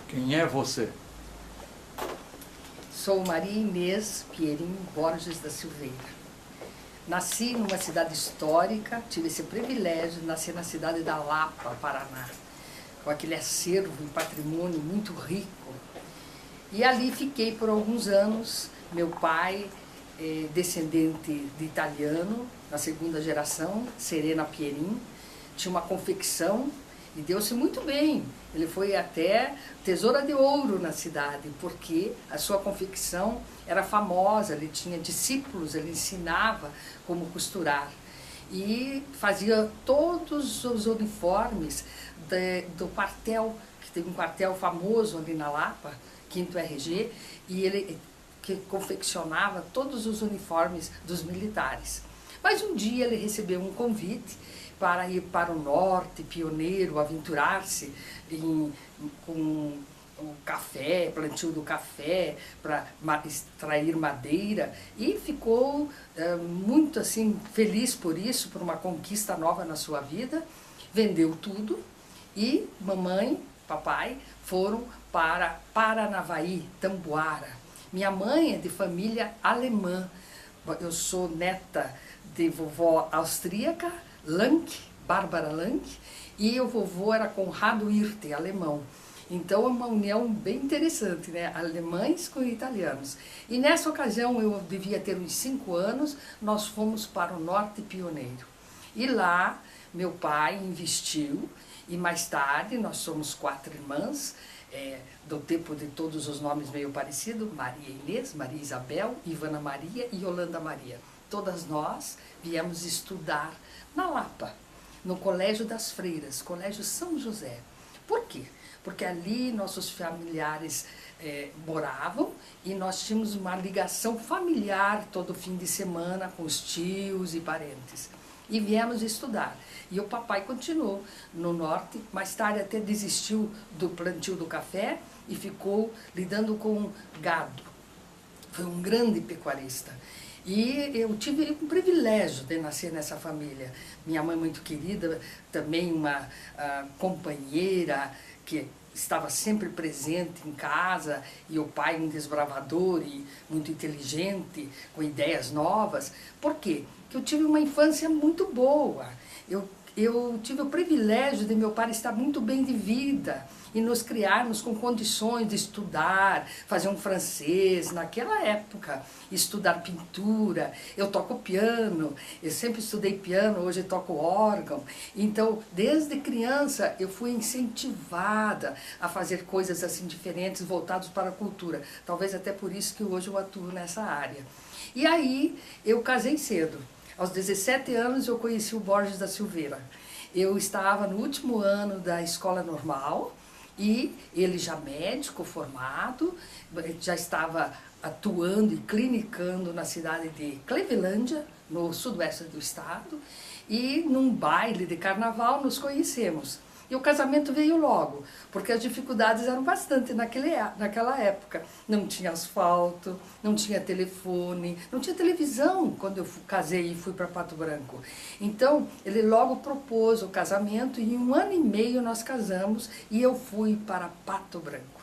Quem é você? Sou Maria Inês Pierin Borges da Silveira. Nasci numa cidade histórica, tive esse privilégio de nascer na cidade da Lapa, Paraná, com aquele acervo e patrimônio muito rico. E ali fiquei por alguns anos. Meu pai é descendente de italiano, na segunda geração, Serena Pierin, tinha uma confecção e deu-se muito bem. Ele foi até tesoura de ouro na cidade, porque a sua confecção era famosa, ele tinha discípulos, ele ensinava como costurar. E fazia todos os uniformes do quartel, que tem um quartel famoso ali na Lapa, 5º RG, e ele que confeccionava todos os uniformes dos militares. Mas um dia ele recebeu um convite para ir para o norte, pioneiro, aventurar-se com o café, plantio do café, para extrair madeira, e ficou muito assim feliz por isso, por uma conquista nova na sua vida. Vendeu tudo e mamãe, papai foram para Paranavaí, Tamboara. Minha mãe é de família alemã. Eu sou neta de vovó austríaca, Lank, Bárbara Lank, e o vovô era Conrado Hirte, alemão. Então é uma união bem interessante, né? Alemães com italianos. E nessa ocasião, eu devia ter uns 5 anos, nós fomos para o norte pioneiro. E lá, meu pai investiu, e mais tarde, nós somos 4 irmãs, do tempo de todos os nomes meio parecidos, Maria Inês, Maria Isabel, Ivana Maria e Yolanda Maria. Todas nós viemos estudar na Lapa, no Colégio das Freiras, Colégio São José. Por quê? Porque ali nossos familiares moravam e nós tínhamos uma ligação familiar todo fim de semana com os tios e parentes. E viemos estudar. E o papai continuou no norte, mais tarde até desistiu do plantio do café e ficou lidando com gado. Foi um grande pecuarista. E eu tive o privilégio de nascer nessa família. Minha mãe muito querida, também uma companheira que estava sempre presente em casa, e o pai um desbravador e muito inteligente, com ideias novas. Por quê? Porque eu tive uma infância muito boa. Eu tive o privilégio de meu pai estar muito bem de vida e nos criarmos com condições de estudar, fazer um francês naquela época, estudar pintura. Eu toco piano, eu sempre estudei piano, hoje toco órgão. Então, desde criança, eu fui incentivada a fazer coisas assim diferentes, voltadas para a cultura. Talvez até por isso que hoje eu atuo nessa área. E aí, eu casei cedo. Aos 17 anos eu conheci o Borges da Silveira. Eu estava no último ano da escola normal e ele já médico formado, já estava atuando e clinicando na cidade de Clevelândia, no sudoeste do estado, e num baile de carnaval nos conhecemos. E o casamento veio logo, porque as dificuldades eram bastante naquela época. Não tinha asfalto, não tinha telefone, não tinha televisão quando eu casei e fui para Pato Branco. Então, ele logo propôs o casamento e em 1 ano e meio nós casamos e eu fui para Pato Branco.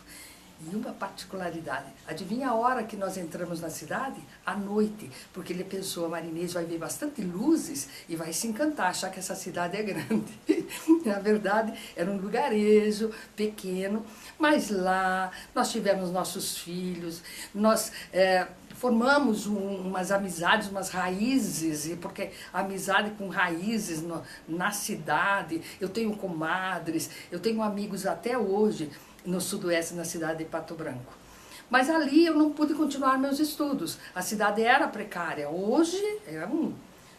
E uma particularidade, adivinha a hora que nós entramos na cidade? À noite, porque ele pensou, a Maria Inês vai ver bastante luzes e vai se encantar, achar que essa cidade é grande. Na verdade, era um lugarejo pequeno, mas lá nós tivemos nossos filhos, nós formamos umas amizades, umas raízes, porque amizade com raízes na cidade. Eu tenho comadres, eu tenho amigos até hoje, no sudoeste, na cidade de Pato Branco. Mas ali eu não pude continuar meus estudos. A cidade era precária. Hoje é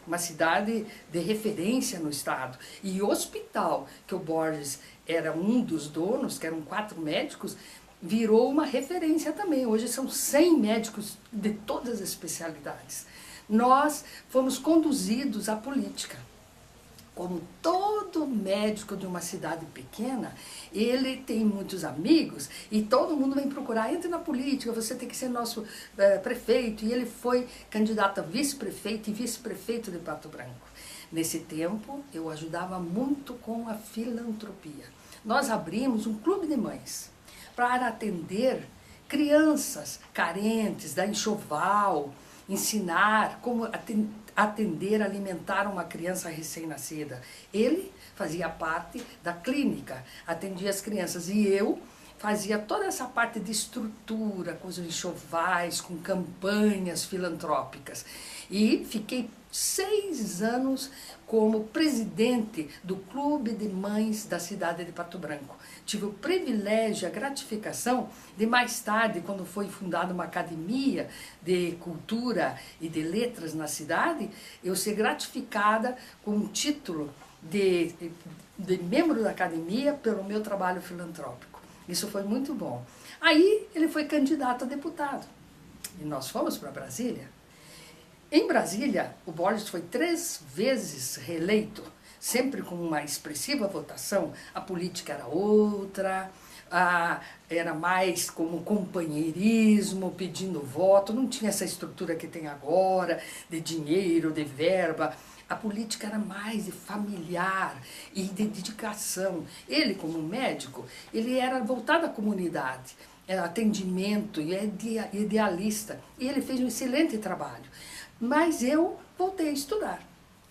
uma cidade de referência no estado. E o hospital, que o Borges era um dos donos, que eram 4 médicos, virou uma referência também. Hoje são 100 médicos de todas as especialidades. Nós fomos conduzidos à política. Como todo médico de uma cidade pequena, ele tem muitos amigos e todo mundo vem procurar, entre na política, você tem que ser nosso prefeito. E ele foi candidato a vice-prefeito e vice-prefeito de Pato Branco. Nesse tempo, eu ajudava muito com a filantropia. Nós abrimos um clube de mães, para atender crianças carentes, dar enxoval, ensinar como atender, alimentar uma criança recém-nascida. Ele fazia parte da clínica, atendia as crianças, e eu fazia toda essa parte de estrutura, com os enxovais, com campanhas filantrópicas. E fiquei 6 anos como presidente do Clube de Mães da cidade de Pato Branco. Tive o privilégio, a gratificação de mais tarde, quando foi fundada uma academia de cultura e de letras na cidade, eu ser gratificada com um título de membro da academia pelo meu trabalho filantrópico. Isso foi muito bom. Aí ele foi candidato a deputado e nós fomos para Brasília. Em Brasília, o Borges foi 3 vezes reeleito, sempre com uma expressiva votação. A política era outra, era mais como companheirismo, pedindo voto, não tinha essa estrutura que tem agora, de dinheiro, de verba. A política era mais familiar e de dedicação. Ele, como médico, ele era voltado à comunidade, atendimento, e é idealista. E ele fez um excelente trabalho. Mas eu voltei a estudar.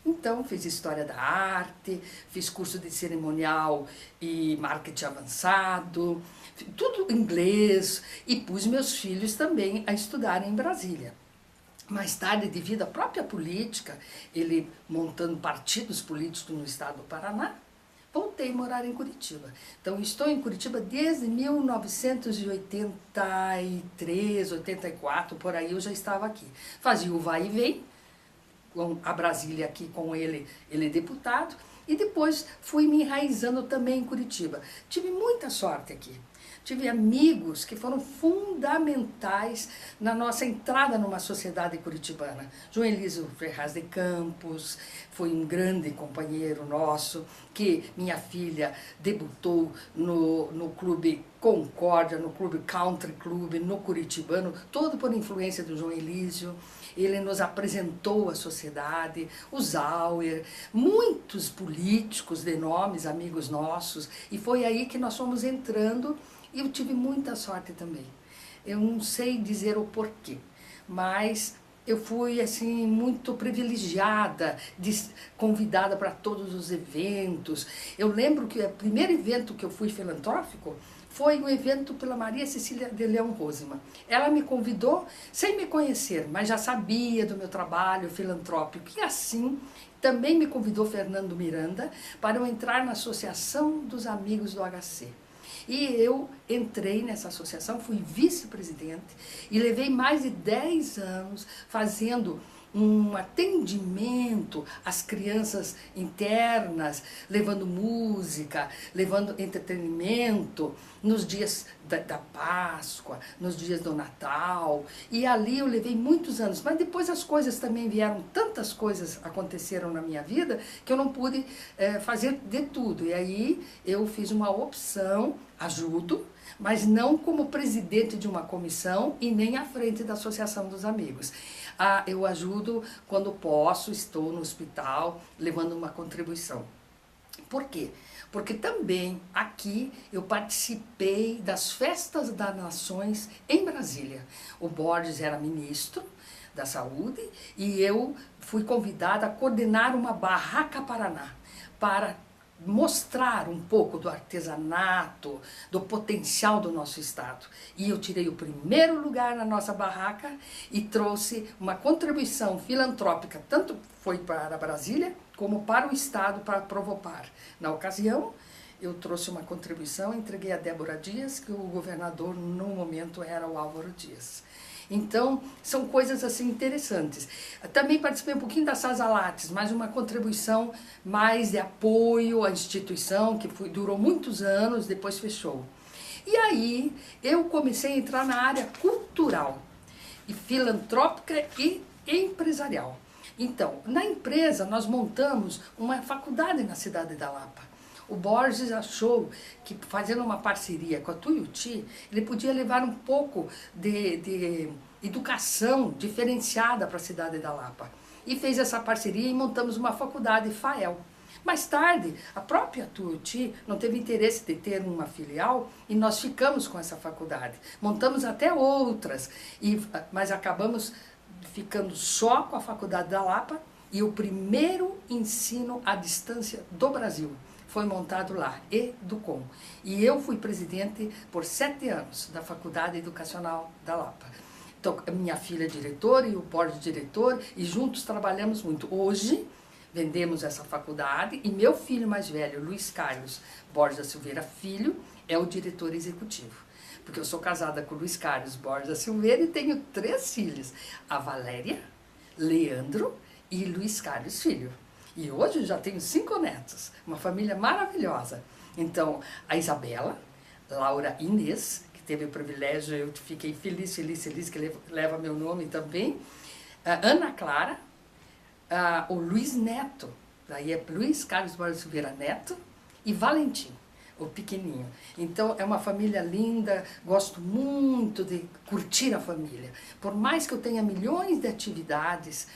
Então, fiz História da Arte, fiz curso de cerimonial e marketing avançado, tudo em inglês, e pus meus filhos também a estudarem em Brasília. Mais tarde, devido à própria política, ele montando partidos políticos no estado do Paraná, voltei a morar em Curitiba. Então, estou em Curitiba desde 1983, 84, por aí eu já estava aqui. Fazia o vai e vem, a Brasília aqui com ele é deputado, e depois fui me enraizando também em Curitiba. Tive muita sorte aqui. Tive amigos que foram fundamentais na nossa entrada numa sociedade curitibana. João Elísio Ferraz de Campos foi um grande companheiro nosso, que minha filha debutou no Clube Concórdia, no Clube Country Club, no Curitibano, todo por influência do João Elísio. Ele nos apresentou a sociedade, o Zauer, muitos políticos de nomes, amigos nossos, e foi aí que nós fomos entrando. E eu tive muita sorte também. Eu não sei dizer o porquê, mas eu fui assim muito privilegiada, convidada para todos os eventos. Eu lembro que o primeiro evento que eu fui filantrópico foi um evento pela Maria Cecília de Leão Rosima. Ela me convidou sem me conhecer, mas já sabia do meu trabalho filantrópico. E assim também me convidou Fernando Miranda para eu entrar na Associação dos Amigos do HC. E eu entrei nessa associação, fui vice-presidente e levei mais de 10 anos fazendo um atendimento às crianças internas, levando música, levando entretenimento nos dias da Páscoa, nos dias do Natal. E ali eu levei muitos anos, mas depois as coisas também vieram, tantas coisas aconteceram na minha vida que eu não pude fazer de tudo. E aí eu fiz uma opção, ajudo, mas não como presidente de uma comissão e nem à frente da Associação dos Amigos. Eu ajudo quando posso, estou no hospital levando uma contribuição. Por quê? Porque também aqui eu participei das Festas das Nações em Brasília. O Borges era ministro da Saúde e eu fui convidada a coordenar uma barraca Paraná para mostrar um pouco do artesanato, do potencial do nosso estado. E eu tirei o primeiro lugar na nossa barraca e trouxe uma contribuição filantrópica, tanto foi para Brasília como para o estado, para Provopar. Na ocasião, eu trouxe uma contribuição, entreguei a Débora Dias, que o governador no momento era o Álvaro Dias. Então, são coisas assim interessantes. Também participei um pouquinho da Sazalates, mais uma contribuição mais de apoio à instituição, que durou muitos anos, depois fechou. E aí, eu comecei a entrar na área cultural, e filantrópica e empresarial. Então, na empresa, nós montamos uma faculdade na cidade da Lapa. O Borges achou que, fazendo uma parceria com a Tuiuti, ele podia levar um pouco de educação diferenciada para a cidade da Lapa. E fez essa parceria e montamos uma faculdade, FAEL. Mais tarde, a própria Tuiuti não teve interesse de ter uma filial e nós ficamos com essa faculdade. Montamos até outras, mas acabamos ficando só com a Faculdade da Lapa e o primeiro ensino à distância do Brasil foi montado lá, Educom. E eu fui presidente por 7 anos da Faculdade Educacional da Lapa. Então, minha filha é diretora e o board diretor, e juntos trabalhamos muito. Hoje, vendemos essa faculdade e meu filho mais velho, Luiz Carlos Borges da Silveira Filho, é o diretor executivo. Porque eu sou casada com o Luiz Carlos Borges da Silveira e tenho 3 filhos, a Valéria, Leandro e Luiz Carlos Filho. E hoje eu já tenho 5 netos, uma família maravilhosa. Então, a Isabela, Laura Inês, que teve o privilégio, eu fiquei feliz que leva meu nome também, a Ana Clara, o Luiz Neto, daí é Luiz Carlos Borges Silveira Neto e Valentim, o pequenininho. Então é uma família linda, gosto muito de curtir a família. Por mais que eu tenha milhões de atividades,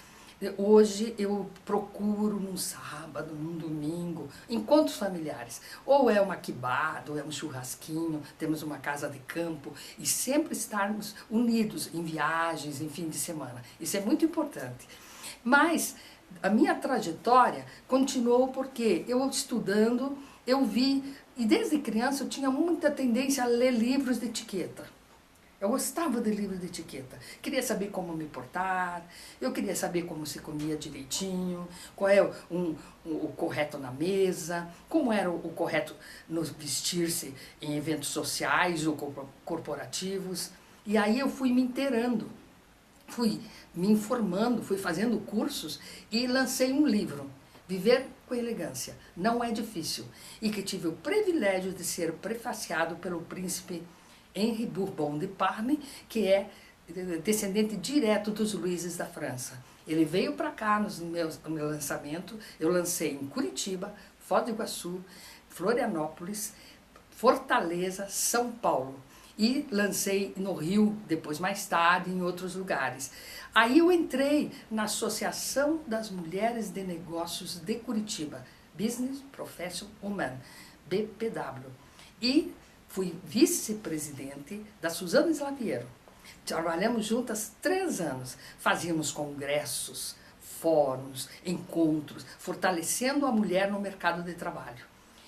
hoje eu procuro num sábado, num domingo, encontros familiares. Ou é uma quibada, ou é um churrasquinho, temos uma casa de campo e sempre estarmos unidos em viagens, em fim de semana. Isso é muito importante. Mas a minha trajetória continuou porque eu estudando, eu vi, e desde criança eu tinha muita tendência a ler livros de etiqueta. Eu gostava de livros de etiqueta, queria saber como me portar, eu queria saber como se comia direitinho, qual é o correto na mesa, como era o correto no vestir-se em eventos sociais ou corporativos. E aí eu fui me inteirando, fui me informando, fui fazendo cursos e lancei um livro, Viver com Elegância, Não é Difícil, e que tive o privilégio de ser prefaciado pelo príncipe Henri Bourbon de Parme, que é descendente direto dos Luizes da França. Ele veio para cá no meu lançamento, eu lancei em Curitiba, Foz do Iguaçu, Florianópolis, Fortaleza, São Paulo. E lancei no Rio, depois mais tarde, em outros lugares. Aí eu entrei na Associação das Mulheres de Negócios de Curitiba, Business Profession Women, BPW. E fui vice-presidente da Suzana Slaviero. Trabalhamos juntas 3 anos, fazíamos congressos, fóruns, encontros, fortalecendo a mulher no mercado de trabalho.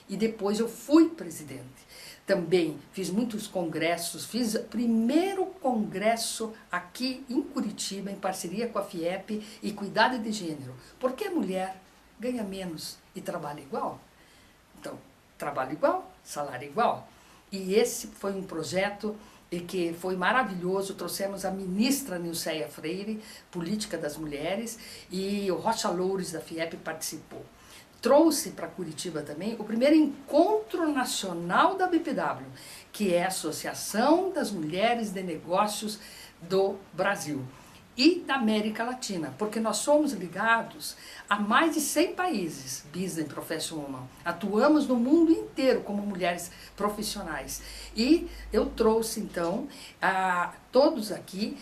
E depois eu fui presidente. Também fiz muitos congressos, fiz o primeiro congresso aqui em Curitiba, em parceria com a FIEP e Cuidado de Gênero. Por que a mulher ganha menos e trabalha igual? Então, trabalho igual, salário igual. E esse foi um projeto que foi maravilhoso. Trouxemos a ministra Nilceia Freire, Política das Mulheres, e o Rocha Loures da FIEP participou. Trouxe para Curitiba também o primeiro encontro nacional da BPW, que é a Associação das Mulheres de Negócios do Brasil e da América Latina, porque nós somos ligados a mais de 100 países, Business Profession Woman. Atuamos no mundo inteiro como mulheres profissionais. E eu trouxe, então, todos aqui,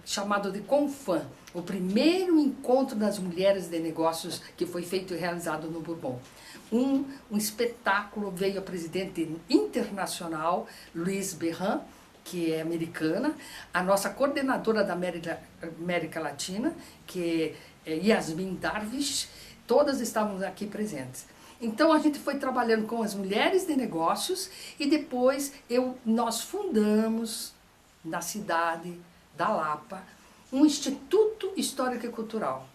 chamado de Confam, o primeiro encontro das mulheres de negócios que foi feito e realizado no Bourbon. Um espetáculo, veio a presidente internacional, Louise Berran, que é americana, a nossa coordenadora da América Latina, que é Yasmin Darvish, todas estavam aqui presentes. Então a gente foi trabalhando com as mulheres de negócios e depois nós fundamos na cidade da Lapa um Instituto Histórico e Cultural.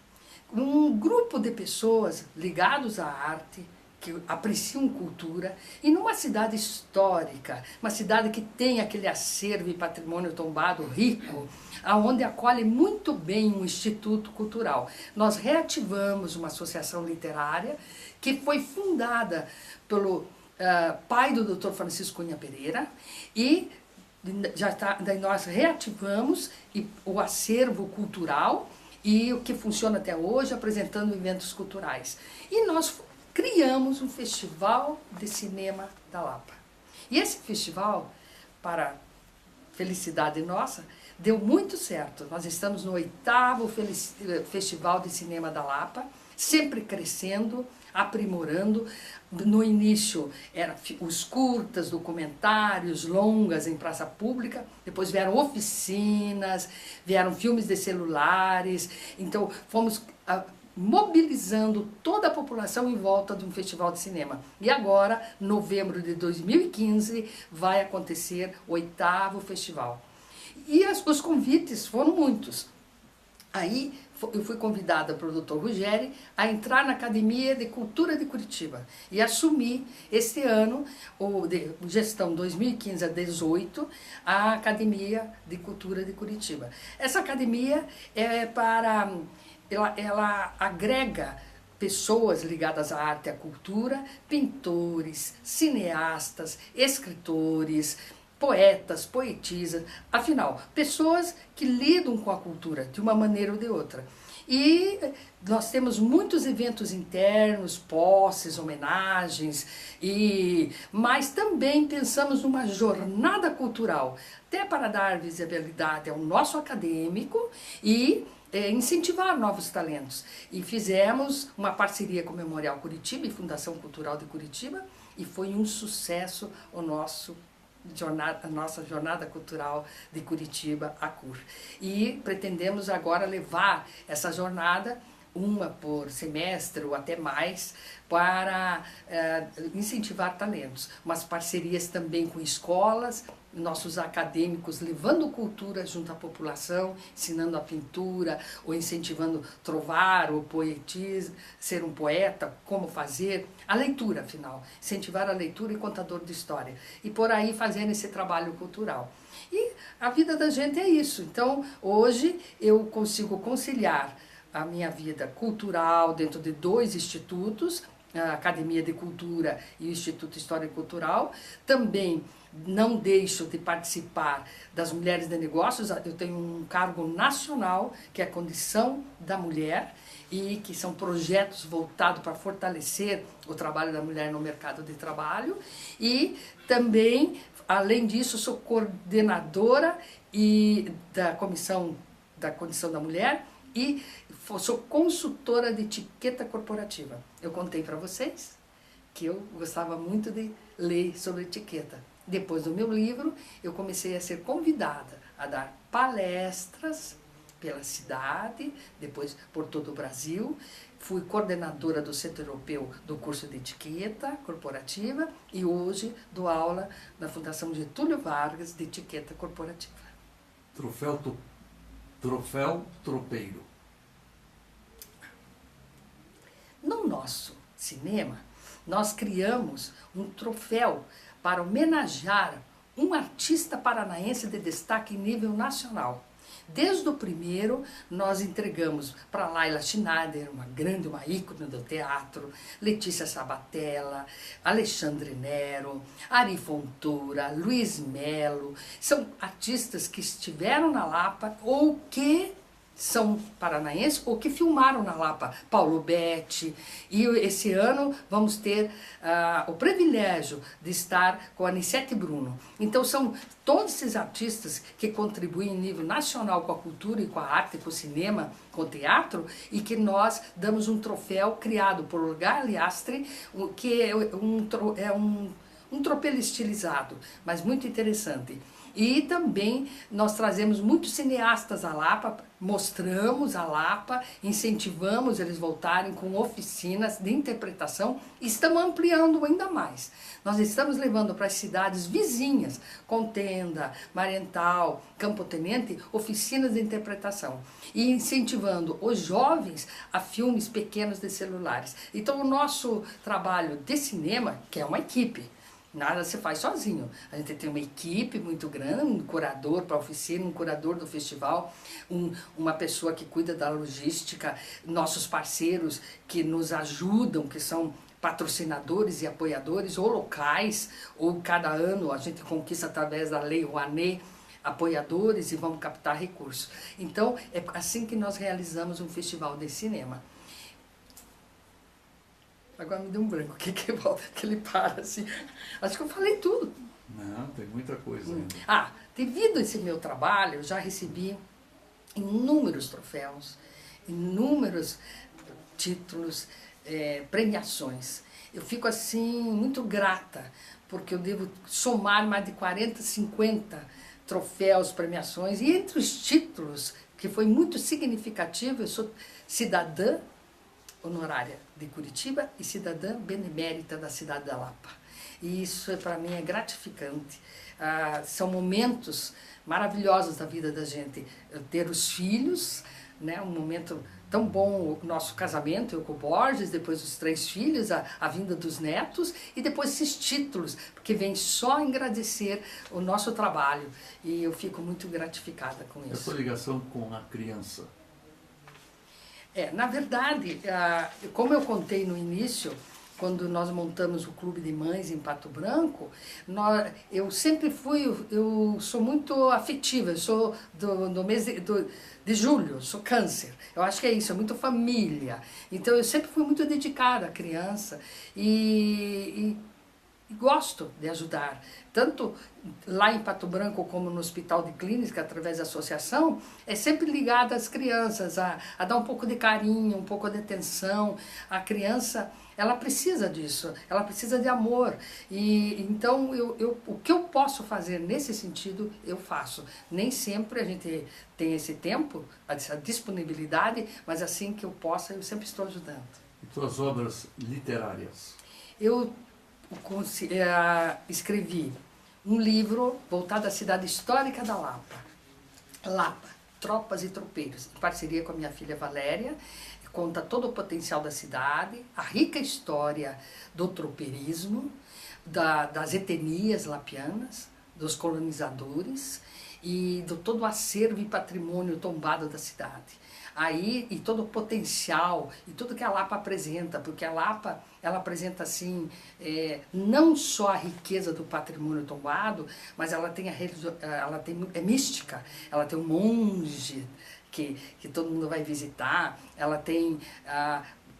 Um grupo de pessoas ligados à arte, que apreciam cultura, e numa cidade histórica, uma cidade que tem aquele acervo e patrimônio tombado rico, onde acolhe muito bem um instituto cultural. Nós reativamos uma associação literária que foi fundada pelo pai do Dr. Francisco Cunha Pereira, e daí nós reativamos o acervo cultural, e o que funciona até hoje, apresentando eventos culturais. E nós criamos um festival de cinema da Lapa. E esse festival, para felicidade nossa, deu muito certo. Nós estamos no 8º Festival de Cinema da Lapa, sempre crescendo. aprimorando. No início eram os curtas, documentários, longas em praça pública, depois vieram oficinas, vieram filmes de celulares, então fomos mobilizando toda a população em volta de um festival de cinema. E agora, novembro de 2015, vai acontecer o 8º festival. E os convites foram muitos. Aí eu fui convidada pelo Dr. Ruggeri a entrar na Academia de Cultura de Curitiba e assumir este ano, gestão 2015 a 2018, a Academia de Cultura de Curitiba. Essa academia ela agrega pessoas ligadas à arte e à cultura, pintores, cineastas, escritores, poetas, poetisas, afinal, pessoas que lidam com a cultura de uma maneira ou de outra. E nós temos muitos eventos internos, posses, homenagens, mas também pensamos numa jornada cultural, até para dar visibilidade ao nosso acadêmico e incentivar novos talentos. E fizemos uma parceria com o Memorial Curitiba e Fundação Cultural de Curitiba, e foi um sucesso a nossa jornada cultural de Curitiba, a CUR. E pretendemos agora levar essa jornada, uma por semestre ou até mais, para incentivar talentos. Umas parcerias também com escolas, nossos acadêmicos levando cultura junto à população, ensinando a pintura, ou incentivando trovar ou poetismo, ser um poeta, como fazer, a leitura, afinal, incentivar a leitura e contador de história, e por aí fazendo esse trabalho cultural. E a vida da gente é isso. Então, hoje eu consigo conciliar a minha vida cultural dentro de 2 institutos, a Academia de Cultura e o Instituto História e Cultural. Também não deixo de participar das Mulheres de Negócios. Eu tenho um cargo nacional, que é a Condição da Mulher, e que são projetos voltados para fortalecer o trabalho da mulher no mercado de trabalho. E também, além disso, sou coordenadora da Comissão da Condição da Mulher, e sou consultora de etiqueta corporativa. Eu contei para vocês que eu gostava muito de ler sobre etiqueta. Depois do meu livro, eu comecei a ser convidada a dar palestras pela cidade, depois por todo o Brasil. Fui coordenadora do Centro Europeu do curso de etiqueta corporativa e hoje dou aula na Fundação Getúlio Vargas de etiqueta corporativa. Troféu Tropeiro. No nosso cinema, nós criamos um troféu para homenagear um artista paranaense de destaque em nível nacional. Desde o primeiro, nós entregamos para Laila Schneider, uma ícone do teatro, Letícia Sabatella, Alexandre Nero, Ari Fontoura, Luiz Melo. São artistas que estiveram na Lapa ou que são paranaenses ou que filmaram na Lapa, Paulo Betti. E esse ano vamos ter o privilégio de estar com a Anissete Bruno. Então são todos esses artistas que contribuem em nível nacional com a cultura e com a arte, com o cinema, com o teatro, e que nós damos um troféu criado por Olga Liastre, que é um tropelo estilizado, mas muito interessante. E também nós trazemos muitos cineastas à Lapa, mostramos a Lapa, incentivamos eles voltarem com oficinas de interpretação e estamos ampliando ainda mais. Nós estamos levando para as cidades vizinhas, Contenda, Mariental, Campo Tenente, oficinas de interpretação e incentivando os jovens a filmes pequenos de celulares. Então o nosso trabalho de cinema, que é uma equipe, nada se faz sozinho. A gente tem uma equipe muito grande, um curador para a oficina, um curador do festival, uma pessoa que cuida da logística, nossos parceiros que nos ajudam, que são patrocinadores e apoiadores, ou locais, ou cada ano a gente conquista através da Lei Rouanet apoiadores e vamos captar recursos. Então, é assim que nós realizamos um festival de cinema. Agora me deu um branco, que ele para assim. Acho que eu falei tudo. Não, tem muita coisa ainda. Devido a esse meu trabalho, eu já recebi inúmeros troféus, inúmeros títulos, premiações. Eu fico assim muito grata, porque eu devo somar mais de 40, 50 troféus, premiações, e entre os títulos, que foi muito significativo, eu sou cidadã honorária de Curitiba e cidadã benemérita da cidade da Lapa. E isso para mim é gratificante. São momentos maravilhosos da vida da gente. Ter os filhos, né, um momento tão bom, o nosso casamento, eu com o Borges, depois os 3 filhos, a vinda dos netos e depois esses títulos, porque vem só agradecer o nosso trabalho. E eu fico muito gratificada com isso. A sua ligação com a criança? Na verdade, como eu contei no início, quando nós montamos o Clube de Mães em Pato Branco, eu sempre eu sou muito afetiva, eu sou do mês de julho, sou câncer. Eu acho que é isso, é muito família. Então eu sempre fui muito dedicada à criança e gosto de ajudar, tanto lá em Pato Branco como no Hospital de Clínica, através da associação, é sempre ligada às crianças, a dar um pouco de carinho, um pouco de atenção. A criança, ela precisa disso, ela precisa de amor. E então o que eu posso fazer nesse sentido, eu faço. Nem sempre a gente tem esse tempo, essa disponibilidade, mas assim que eu possa, eu sempre estou ajudando. E suas obras literárias? Eu escrevi um livro voltado à cidade histórica da Lapa. Lapa, Tropas e Tropeiros, em parceria com a minha filha Valéria. Conta todo o potencial da cidade, a rica história do tropeirismo, das etnias lapianas, dos colonizadores e do todo o acervo e patrimônio tombado da cidade. Aí, e todo o potencial, e tudo que a Lapa apresenta, porque a Lapa, ela apresenta assim, não só a riqueza do patrimônio tombado, mas ela tem é mística, ela tem um monge que todo mundo vai visitar, ela tem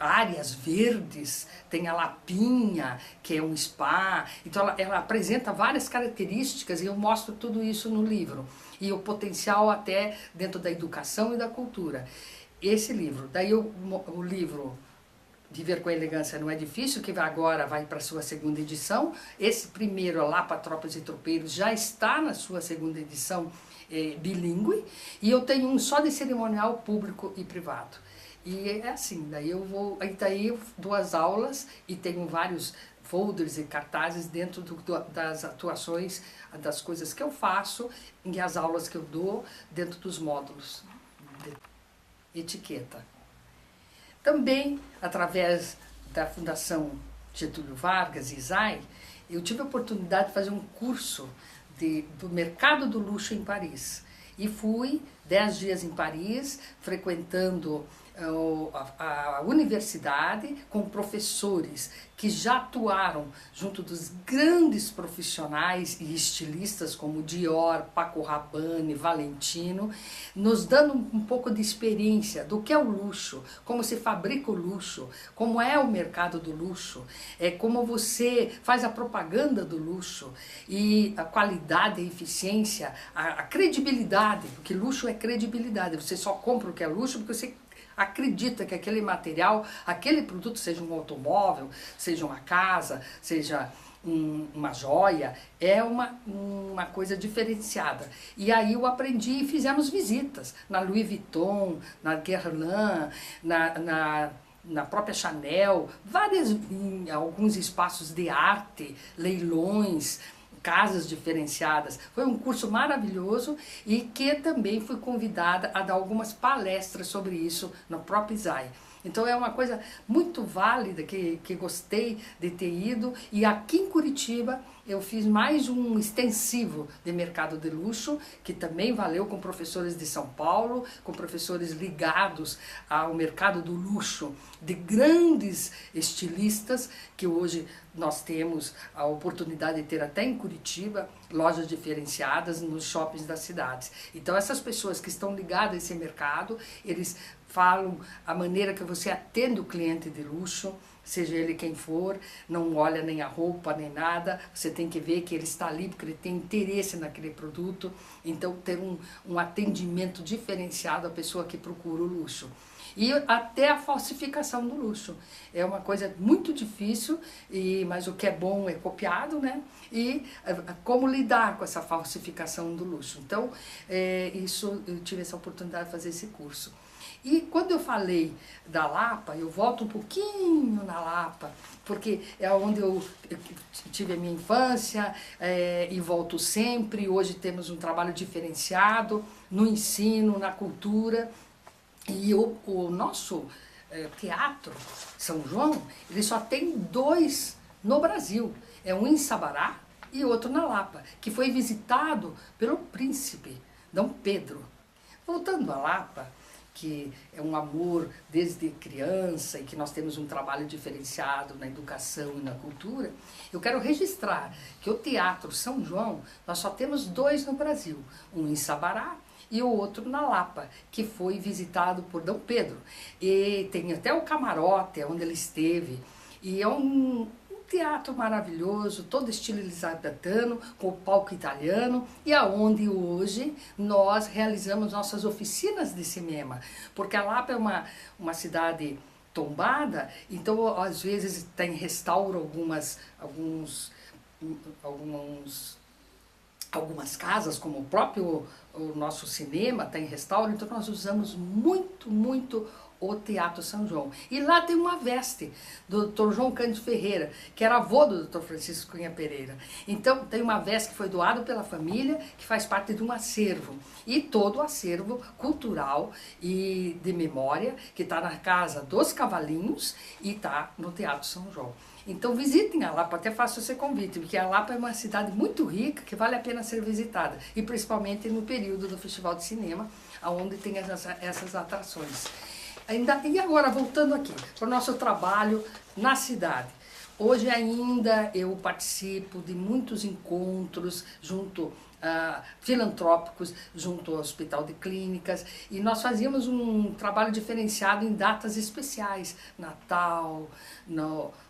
áreas verdes, tem a Lapinha, que é um spa, então ela apresenta várias características e eu mostro tudo isso no livro. E o potencial até dentro da educação e da cultura. Esse livro, daí o livro Viver com Elegância Não é Difícil, que agora vai para a sua 2ª edição. Esse primeiro, Lapa, Tropas e Tropeiros, já está na sua 2ª edição bilíngue. E eu tenho um só de cerimonial público e privado. E é assim, daí eu dou as aulas e tenho vários folders e cartazes dentro das atuações, das coisas que eu faço e as aulas que eu dou dentro dos módulos de etiqueta. Também, através da Fundação Getúlio Vargas, ISAI, eu tive a oportunidade de fazer um curso do mercado do luxo em Paris. E fui 10 dias em Paris, frequentando a universidade com professores que já atuaram junto dos grandes profissionais e estilistas como Dior, Paco Rabanne, Valentino, nos dando um pouco de experiência do que é o luxo, como se fabrica o luxo, como é o mercado do luxo, como você faz a propaganda do luxo e a qualidade, a eficiência, a credibilidade, porque luxo é credibilidade, você só compra o que é luxo porque você acredita que aquele material, aquele produto, seja um automóvel, seja uma casa, seja uma joia, é uma coisa diferenciada. E aí eu aprendi e fizemos visitas na Louis Vuitton, na Guerlain, na própria Chanel, em alguns espaços de arte, leilões, casas diferenciadas. Foi um curso maravilhoso e que também fui convidada a dar algumas palestras sobre isso no próprio ISAI. Então é uma coisa muito válida que gostei de ter ido. E aqui em Curitiba eu fiz mais um extensivo de mercado de luxo, que também valeu com professores de São Paulo, com professores ligados ao mercado do luxo, de grandes estilistas, que hoje nós temos a oportunidade de ter até em Curitiba, lojas diferenciadas nos shoppings das cidades. Então essas pessoas que estão ligadas a esse mercado, eles falam a maneira que você atende o cliente de luxo, seja ele quem for, não olha nem a roupa, nem nada, você tem que ver que ele está ali porque ele tem interesse naquele produto, então ter um atendimento diferenciado à pessoa que procura o luxo. E até a falsificação do luxo. É uma coisa muito difícil, mas o que é bom é copiado, né? E como lidar com essa falsificação do luxo. Então, isso eu tive essa oportunidade de fazer esse curso. E quando eu falei da Lapa, eu volto um pouquinho na Lapa, porque é onde eu tive a minha infância e volto sempre. Hoje temos um trabalho diferenciado no ensino, na cultura. E o nosso teatro São João, ele só tem 2 no Brasil. É um em Sabará e outro na Lapa, que foi visitado pelo príncipe Dom Pedro. Voltando à Lapa, que é um amor desde criança e que nós temos um trabalho diferenciado na educação e na cultura, eu quero registrar que o Teatro São João, nós só temos 2 no Brasil, um em Sabará e o outro na Lapa, que foi visitado por Dom Pedro. E tem até o camarote onde ele esteve, e é um teatro maravilhoso, todo estilo elisabetano, com o palco italiano, e aonde hoje nós realizamos nossas oficinas de cinema, porque a Lapa é uma cidade tombada, então às vezes tem restauro algumas casas, como o nosso cinema está em restauro, então nós usamos muito o Teatro São João. E lá tem uma veste do Dr. João Cândido Ferreira, que era avô do Dr. Francisco Cunha Pereira. Então tem uma veste que foi doada pela família, que faz parte de um acervo. E todo o acervo cultural e de memória, que está na Casa dos Cavalinhos e está no Teatro São João. Então visitem a Lapa, até faço esse convite, porque a Lapa é uma cidade muito rica, que vale a pena ser visitada, e principalmente no período do Festival de Cinema, onde tem essas atrações. E agora, voltando aqui, para o nosso trabalho na cidade. Hoje ainda eu participo de muitos encontros filantrópicos junto ao Hospital de Clínicas, e nós fazíamos um trabalho diferenciado em datas especiais, Natal,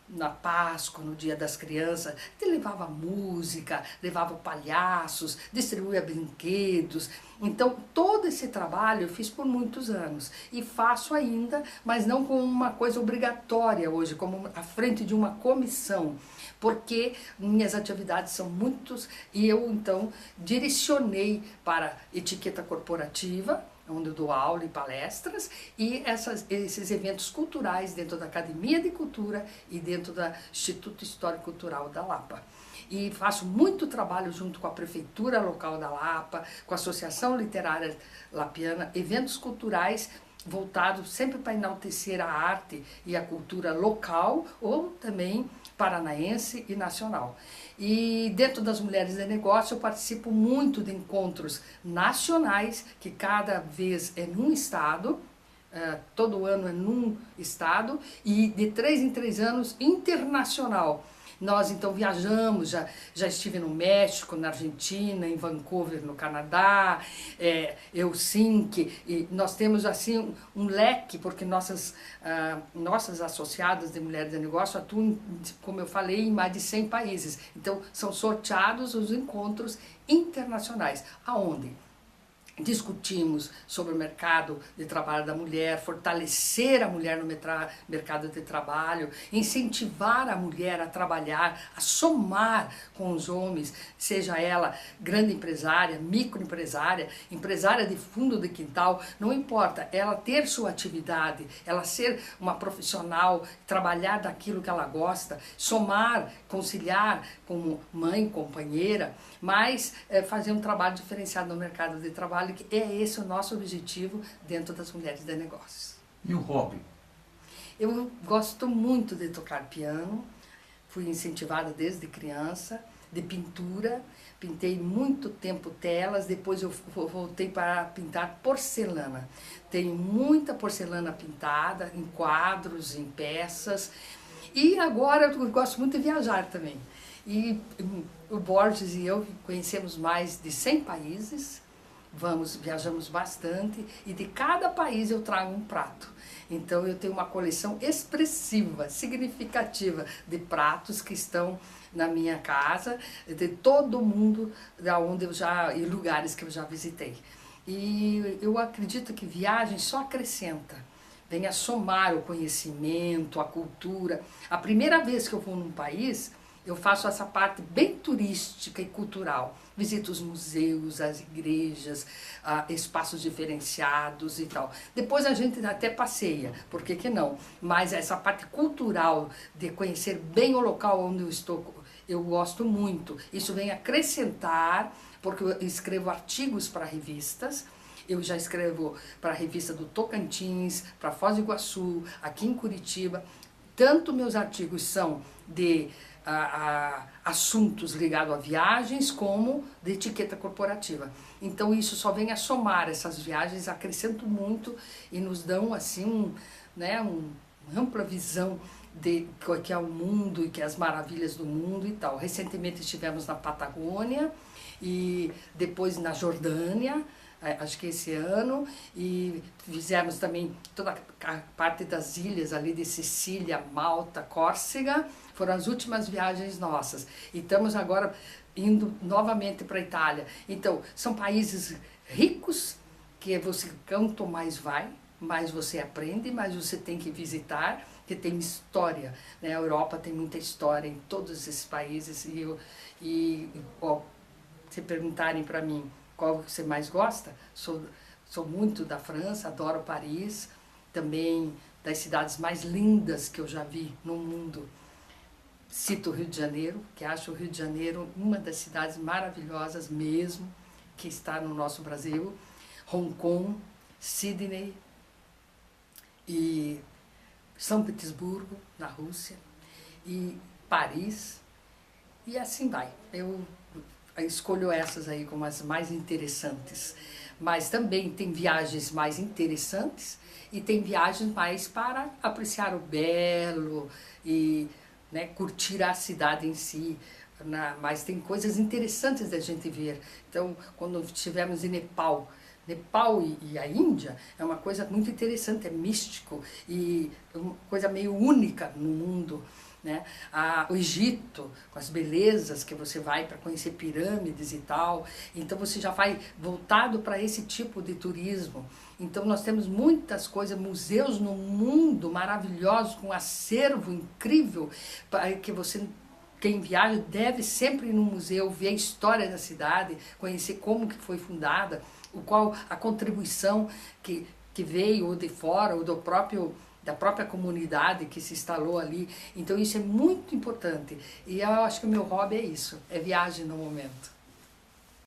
na Páscoa, no Dia das Crianças, levava música, levava palhaços, distribuía brinquedos. Então, todo esse trabalho eu fiz por muitos anos e faço ainda, mas não como uma coisa obrigatória hoje, como à frente de uma comissão, porque minhas atividades são muitas e eu, então, direcionei para etiqueta corporativa, onde eu dou aula e palestras, e esses eventos culturais dentro da Academia de Cultura e dentro do Instituto Histórico Cultural da Lapa. E faço muito trabalho junto com a Prefeitura Local da Lapa, com a Associação Literária Lapiana, eventos culturais voltados sempre para enaltecer a arte e a cultura local ou também paranaense e nacional. E dentro das Mulheres de Negócio eu participo muito de encontros nacionais, que cada vez é num estado, todo ano é num estado, e de 3 em 3 anos internacional. Nós então viajamos, já estive no México, na Argentina, em Vancouver, no Canadá, Helsinki, e nós temos assim um leque, porque nossas associadas de Mulheres de Negócio atuam, como eu falei, em mais de 100 países. Então são sorteados os encontros internacionais, aonde discutimos sobre o mercado de trabalho da mulher, fortalecer a mulher no mercado de trabalho, incentivar a mulher a trabalhar, a somar com os homens, seja ela grande empresária, microempresária, empresária de fundo de quintal, não importa, ela ter sua atividade, ela ser uma profissional, trabalhar daquilo que ela gosta, somar, conciliar como mãe, companheira, mas fazer um trabalho diferenciado no mercado de trabalho, que é esse o nosso objetivo dentro das Mulheres de Negócios. E o hobby? Eu gosto muito de tocar piano, fui incentivada desde criança, de pintura, pintei muito tempo telas, depois eu voltei para pintar porcelana. Tenho muita porcelana pintada, em quadros, em peças, e agora eu gosto muito de viajar também. E o Borges e eu conhecemos mais de 100 países, viajamos bastante e de cada país eu trago um prato. Então eu tenho uma coleção expressiva, significativa de pratos que estão na minha casa, de todo mundo e lugares que eu já visitei. E eu acredito que viagem só acrescenta, vem a somar o conhecimento, a cultura. A primeira vez que eu vou num país, eu faço essa parte bem turística e cultural. Visito os museus, as igrejas, espaços diferenciados e tal. Depois a gente até passeia, por que não? Mas essa parte cultural, de conhecer bem o local onde eu estou, eu gosto muito. Isso vem acrescentar, porque eu escrevo artigos para revistas. Eu já escrevo para a revista do Tocantins, para Foz do Iguaçu, aqui em Curitiba. Tanto meus artigos são de assuntos ligados a viagens, como de etiqueta corporativa. Então isso só vem a somar, essas viagens acrescentam muito e nos dão assim uma ampla visão de que é o mundo e que é as maravilhas do mundo e tal. Recentemente estivemos na Patagônia e depois na Jordânia, acho que esse ano, e fizemos também toda a parte das ilhas ali de Sicília, Malta, Córcega. Foram as últimas viagens nossas. E estamos agora indo novamente para a Itália. Então, são países ricos, que você quanto mais vai, mais você aprende, mais você tem que visitar, que tem história, né? A Europa tem muita história em todos esses países. Se perguntarem para mim qual você mais gosta, sou muito da França, adoro Paris, também das cidades mais lindas que eu já vi no mundo. Cito o Rio de Janeiro, que acho o Rio de Janeiro uma das cidades maravilhosas mesmo, que está no nosso Brasil. Hong Kong, Sydney e São Petersburgo, na Rússia, e Paris, e assim vai. Eu escolho essas aí como as mais interessantes, mas também tem viagens mais interessantes e tem viagens mais para apreciar o belo e curtir a cidade em si, mas tem coisas interessantes da gente ver. Então, quando estivemos em Nepal e a Índia é uma coisa muito interessante, é místico e uma coisa meio única no mundo, né? O Egito, com as belezas que você vai para conhecer pirâmides e tal, então você já vai voltado para esse tipo de turismo. Então nós temos muitas coisas, museus no mundo maravilhosos, com um acervo incrível, que você, quem viaja, deve sempre ir no museu, ver a história da cidade, conhecer como que foi fundada, qual a contribuição que veio ou de fora, ou da própria comunidade que se instalou ali. Então isso é muito importante. E eu acho que o meu hobby é isso, é viagem no momento.